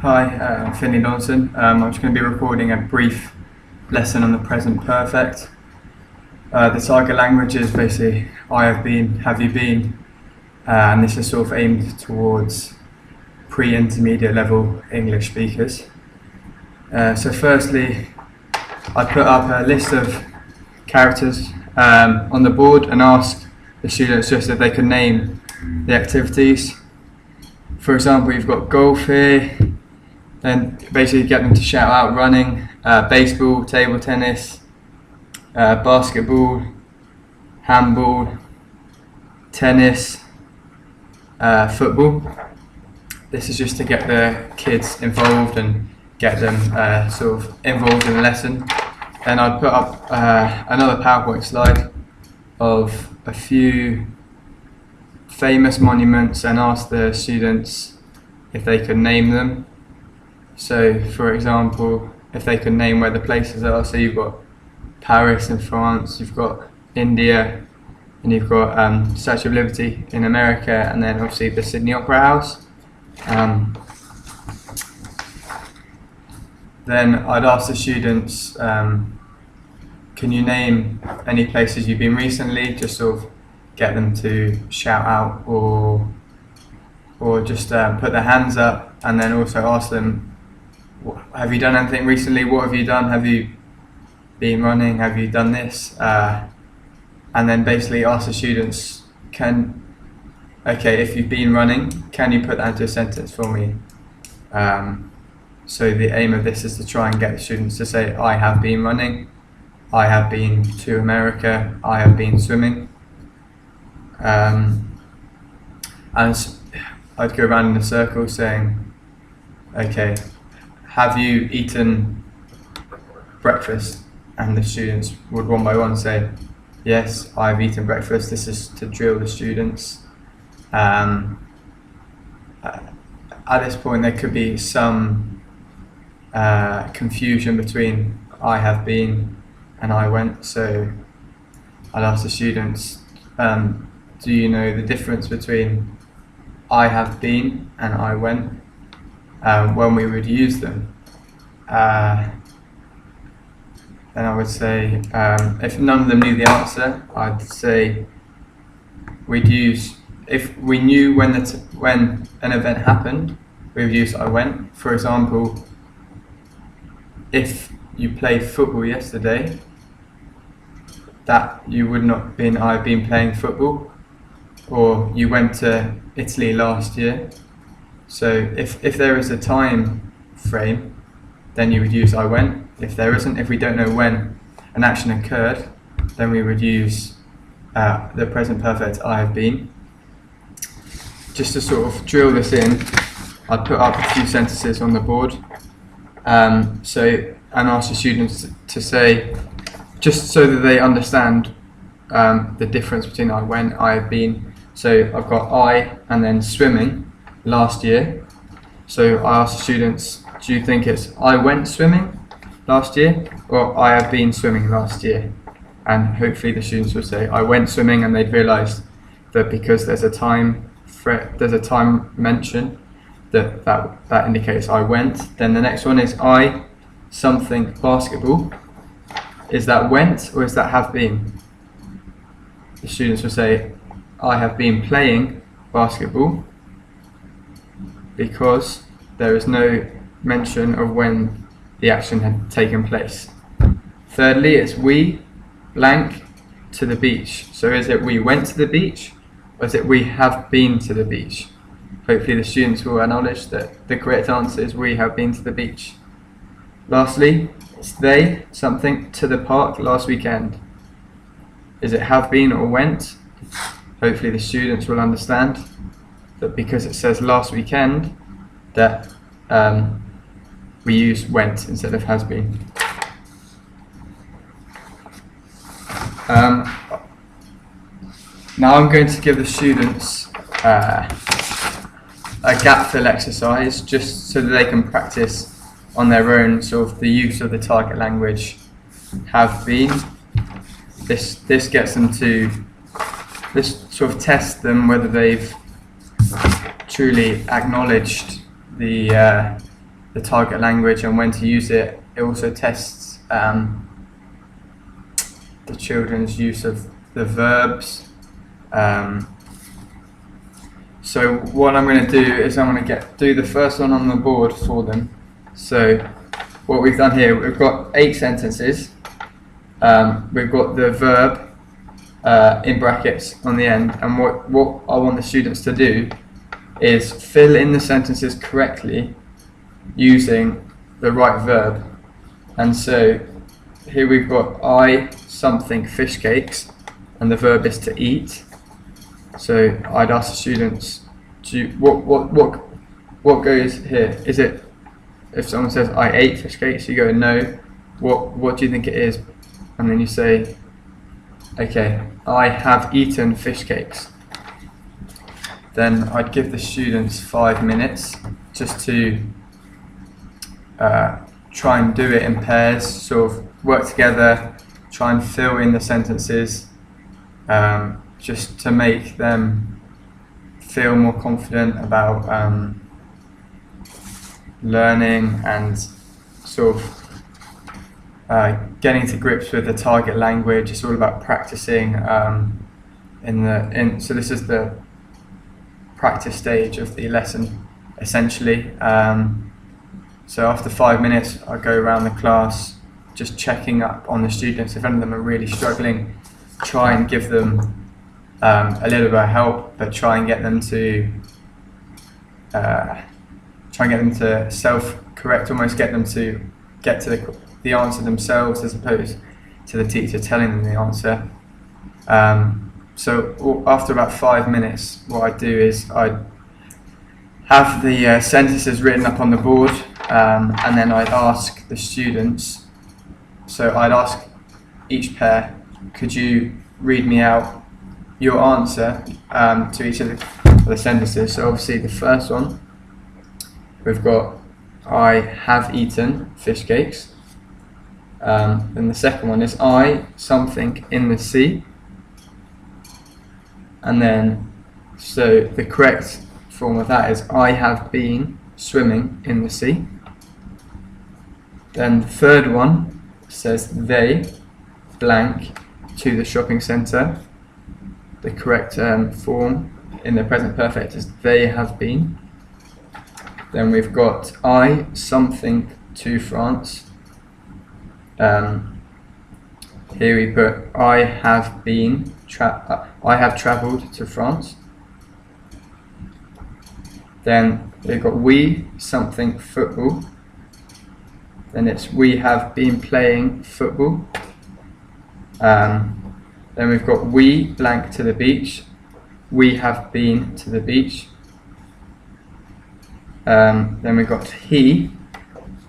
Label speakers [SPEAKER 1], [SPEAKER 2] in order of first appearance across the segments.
[SPEAKER 1] Hi, I'm Finley Donson. I'm just going to be recording a brief lesson on the present perfect. The target language is basically I have been, have you been, and this is sort of aimed towards pre-intermediate level English speakers. So firstly, I put up a list of characters on the board and ask the students just if they could name the activities. For example, you've got golf here. Then basically get them to shout out running, baseball, table tennis, basketball, handball, tennis, football. This is just to get the kids involved and get them sort of involved in the lesson. Then I'd put up another PowerPoint slide of a few famous monuments and ask the students if they could name them. So, for example, if they can name where the places are, so you've got Paris in France, you've got India, and you've got Statue of Liberty in America, and then obviously the Sydney Opera House. Then I'd ask the students, can you name any places you've been recently, just sort of get them to shout out or just put their hands up, and then also ask them, have you done anything recently? What have you done? Have you been running? Have you done this? And then basically ask the students, if you've been running, can you put that into a sentence for me? So the aim of this is to try and get the students to say, I have been running, I have been to America, I have been swimming. And I'd go around in a circle saying, okay, have you eaten breakfast? And the students would one by one say, yes, I've eaten breakfast. This is to drill the students. At this point there could be some confusion between I have been and I went, so I'd ask the students, do you know the difference between I have been and I went? When we would use them, then I would say, if none of them knew the answer, I'd say we'd use, if we knew when an event happened, we would use I went. For example, if you played football yesterday, that you would not have been I've been playing football, or you went to Italy last year. So if there is a time frame, then you would use I went. If there isn't, if we don't know when an action occurred, then we would use the present perfect I have been. Just to sort of drill this in, I'd put up a few sentences on the board, and ask the students to say, just so that they understand the difference between I went, I have been. So I've got I and then swimming. Last year, so I asked the students, do you think it's I went swimming last year or I have been swimming last year? And hopefully the students would say I went swimming, and they'd realise that because there's a time mention that indicates I went. Then the next one is I something basketball. Is that went or is that have been? The students would say I have been playing basketball, because there is no mention of when the action had taken place. Thirdly, it's we blank to the beach. So is it we went to the beach, or is it we have been to the beach? Hopefully the students will acknowledge that the correct answer is we have been to the beach. Lastly, it's they something to the park last weekend. Is it have been or went? Hopefully the students will understand that because it says last weekend, that we use went instead of has been. Now I'm going to give the students a gap fill exercise, just so that they can practice on their own sort of the use of the target language have been. This gets them to, this sort of tests them whether they've truly acknowledged the the target language and when to use it. It also tests the children's use of the verbs. So what I'm going to do is I'm going to do the first one on the board for them. So what we've done here, we've got 8 sentences. We've got the verb in brackets on the end, and what I want the students to do is fill in the sentences correctly using the right verb. And so here we've got I something fish cakes, and the verb is to eat. So I'd ask the students, what goes here? Is it, if someone says I ate fish cakes, you go no. What do you think it is? And then you say, okay, I have eaten fish cakes. Then I'd give the students 5 minutes just to try and do it in pairs, sort of work together, try and fill in the sentences, just to make them feel more confident about learning and sort of getting to grips with the target language. It's all about practicing so this is the practice stage of the lesson, essentially. So after 5 minutes, I go around the class, just checking up on the students. If any of them are really struggling, try and give them a little bit of help, but try and get them to self-correct, almost get them to get to the answer themselves as opposed to the teacher telling them the answer. So after about 5 minutes, what I do is I have the sentences written up on the board, and then I'd ask the students, so I'd ask each pair, could you read me out your answer to each of the sentences. So obviously the first one, we've got I have eaten fish cakes. Then the second one is I something in the sea. And then, so the correct form of that is I have been swimming in the sea. Then the third one says they blank to the shopping centre. The correct form in the present perfect is they have been. Then we've got I something to France. Here we put I have been I have travelled to France. Then we've got we something football. Then it's we have been playing football. Then we've got we blank to the beach. We have been to the beach. Then we've got he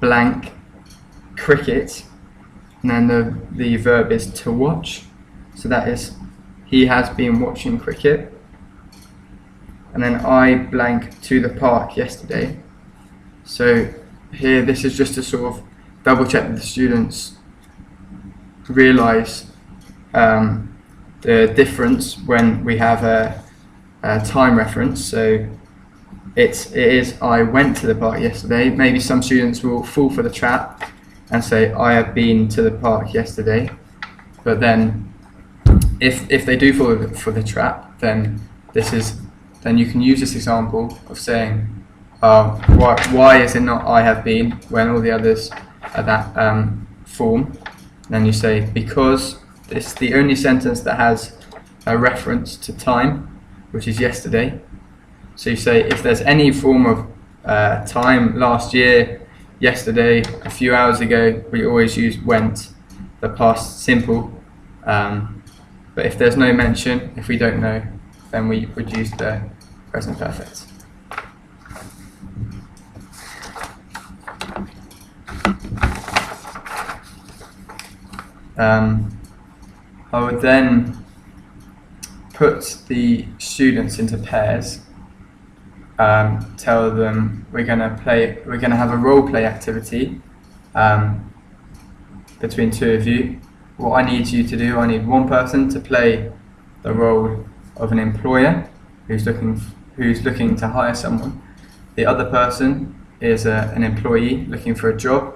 [SPEAKER 1] blank cricket. And then the verb is to watch. So that is he has been watching cricket. And then I blank to the park yesterday. So here this is just to sort of double check that the students realise the difference when we have a time reference. So it is I went to the park yesterday. Maybe some students will fall for the trap and say I have been to the park yesterday, but then if they do fall for the trap, then you can use this example of saying why is it not I have been when all the others are that form. Then you say because it's the only sentence that has a reference to time, which is yesterday. So you say if there's any form of time, last year, yesterday, a few hours ago, we always use went, the past simple. But if there's no mention, if we don't know, then we would use the present perfect. I would then put the students into pairs. Tell them we're going to have a role play activity between two of you. What I need you to do, I need one person to play the role of an employer who's looking to hire someone. The other person is an employee looking for a job.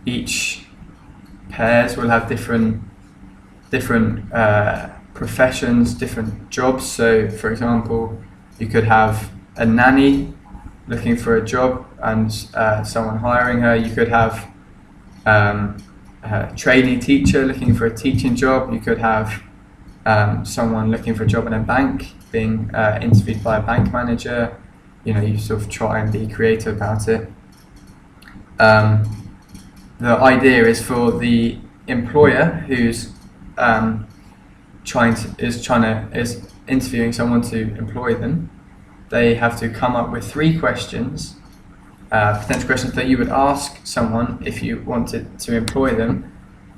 [SPEAKER 1] Each pairs will have different professions, different jobs. So, for example, you could have a nanny looking for a job and someone hiring her. You could have a trainee teacher looking for a teaching job. You could have someone looking for a job in a bank being interviewed by a bank manager. You sort of try and be creative about it. The idea is for the employer who's is interviewing someone to employ them. They have to come up with 3 questions, potential questions that you would ask someone if you wanted to employ them,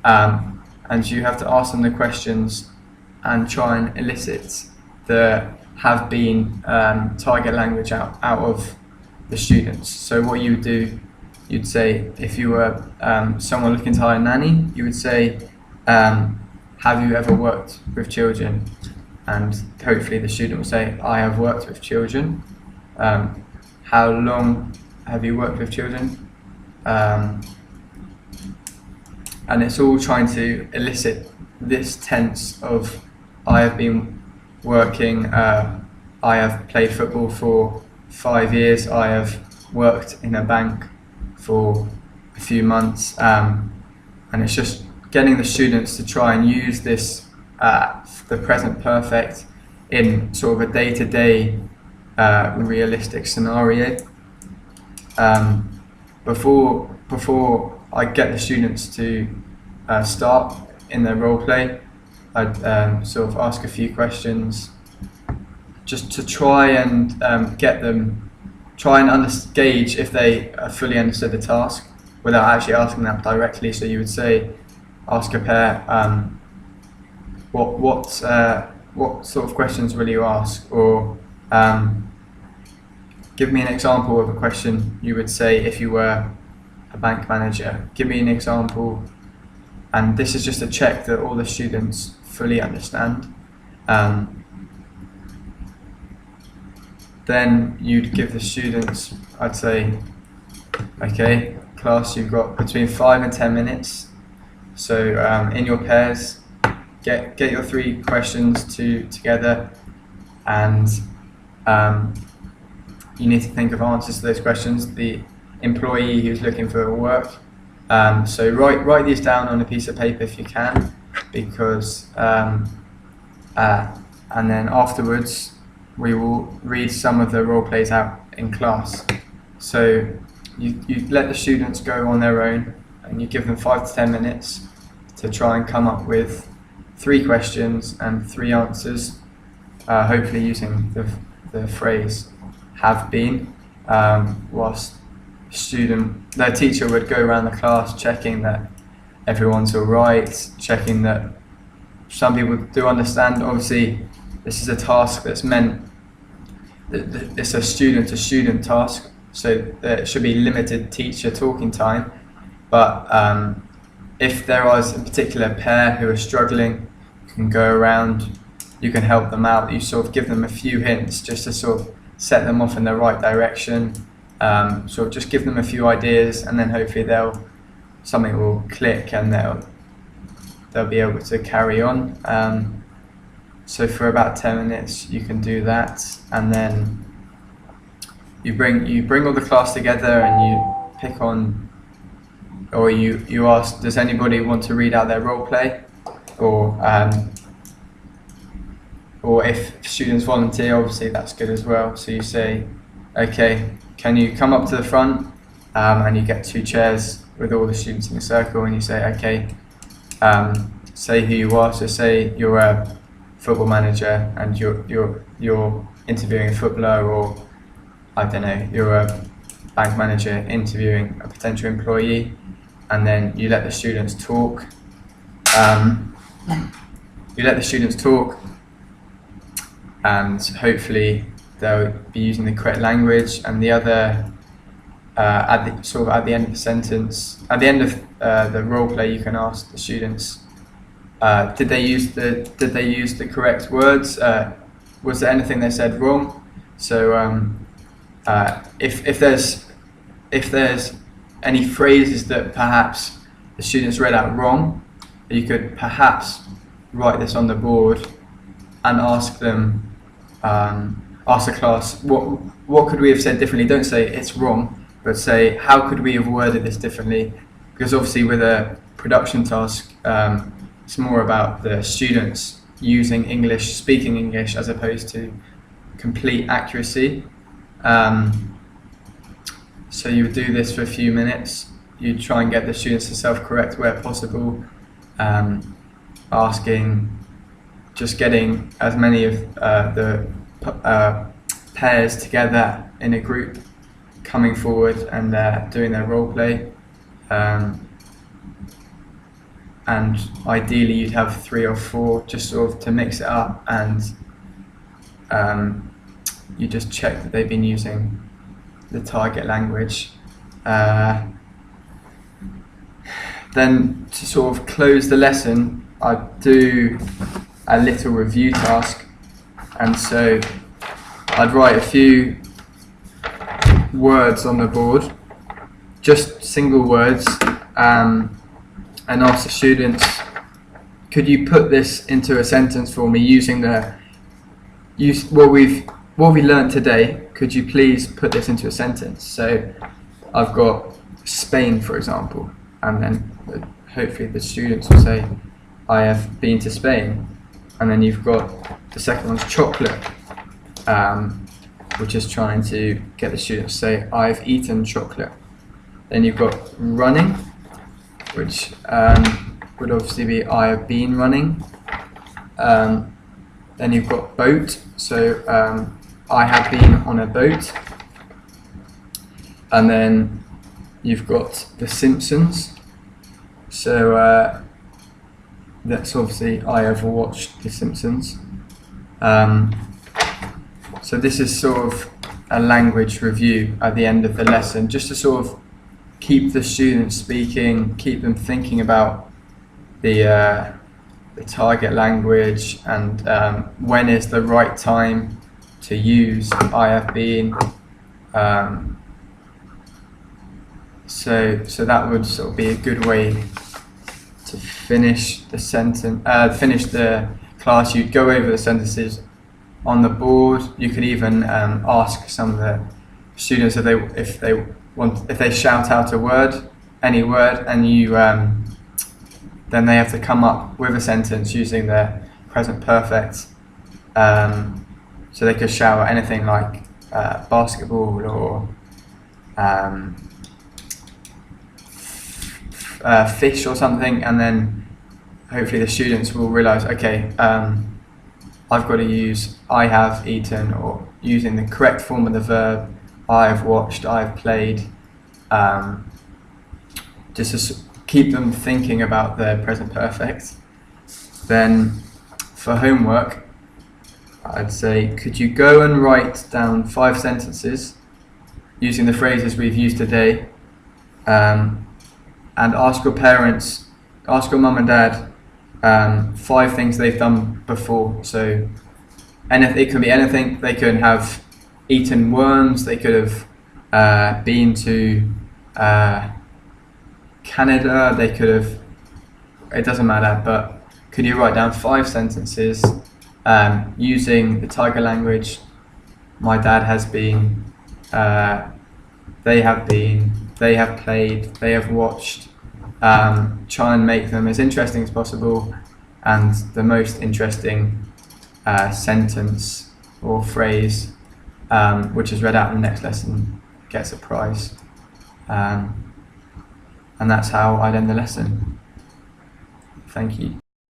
[SPEAKER 1] and you have to ask them the questions and try and elicit the have-been target language out of the students. So what you would do, you'd say, if you were someone looking to hire a nanny, you would say, have you ever worked with children? And hopefully the student will say, I have worked with children. How long have you worked with children? And it's all trying to elicit this tense of, I have been working, I have played football for 5 years, I have worked in a bank for a few months, and it's just getting the students to try and use this, the present perfect, in sort of a day-to-day realistic scenario. Before I get the students to start in their role play, I'd sort of ask a few questions just to try and get them, gauge if they fully understood the task without actually asking that directly. So you would say, ask a pair, what sort of questions will you ask? Or give me an example of a question you would say if you were a bank manager. Give me an example. And this is just to check that all the students fully understand. Then you'd give the students, I'd say, okay, class, you've got between 5 and 10 minutes. So in your pairs, get your 3 questions together, and you need to think of answers to those questions. The employee who's looking for work. So write these down on a piece of paper if you can, because and then afterwards we will read some of the role plays out in class. So you let the students go on their own, and you give them 5 to 10 minutes to try and come up with 3 questions and 3 answers, hopefully using the phrase have been, whilst their teacher would go around the class checking that everyone's all right, checking that some people do understand. Obviously, this is a task that's meant, it's a student-to-student task, so there should be limited teacher talking time. But if there is a particular pair who are struggling, you can go around, you can help them out, you sort of give them a few hints just to sort of set them off in the right direction. So just give them a few ideas, and then hopefully something will click and they'll be able to carry on. So for about 10 minutes you can do that, and then you bring all the class together and you pick on, or you ask, does anybody want to read out their role play? Or if students volunteer, obviously that's good as well. So you say, okay, can you come up to the front, and you get 2 chairs with all the students in a circle, and you say, okay, say who you are. So say you're a football manager and you're interviewing a footballer, or I don't know, you're a bank manager interviewing a potential employee, and then you let the students talk. And hopefully they'll be using the correct language. And the other, at the end of the sentence, at the end of the role play, you can ask the students, did they use the correct words? Was there anything they said wrong? So if there's any phrases that perhaps the students read out wrong, you could perhaps write this on the board and ask them, ask the class, what could we have said differently? Don't say it's wrong, but say how could we have worded this differently? Because obviously with a production task, it's more about the students using English, speaking English, as opposed to complete accuracy. So you would do this for a few minutes. You'd try and get the students to self-correct where possible, just getting as many of the pairs together in a group, coming forward and doing their role play. And ideally you'd have 3 or 4 just sort of to mix it up, and you just check that they've been using the target language. Then to sort of close the lesson, I'd do a little review task, and so I'd write a few words on the board, just single words, and ask the students, could you put this into a sentence for me using what we learned today? Could you please put this into a sentence? So I've got Spain, for example, and then hopefully the students will say, I have been to Spain. And then you've got the second one's chocolate, which is trying to get the students to say, I've eaten chocolate. Then you've got running, which would obviously be I have been running. Then you've got boat, so I have been on a boat. And then you've got The Simpsons, so that's obviously I have watched The Simpsons. So this is sort of a language review at the end of the lesson, just to sort of keep the students speaking, keep them thinking about the target language, and when is the right time to use I have been. So that would sort of be a good way to finish the sentence, finish the class. You'd go over the sentences on the board. You could even ask some of the students if they shout out a word, any word, and you then they have to come up with a sentence using their present perfect. So they could shout out anything like basketball or fish or something, and then hopefully the students will realise, okay, I've got to use I have eaten, or using the correct form of the verb, I have watched, I have played, just to keep them thinking about their present perfect. Then for homework, I'd say, could you go and write down 5 sentences using the phrases we've used today, and ask your parents, ask your mum and dad 5 things they've done before. So it could be anything. They could have eaten worms, they could have been to Canada, they could have, it doesn't matter, but could you write down 5 sentences using the tiger language? My dad has been, they have been, they have played, they have watched. Try and make them as interesting as possible, and the most interesting sentence or phrase, which is read out in the next lesson, gets a prize. And that's how I'd end the lesson. Thank you.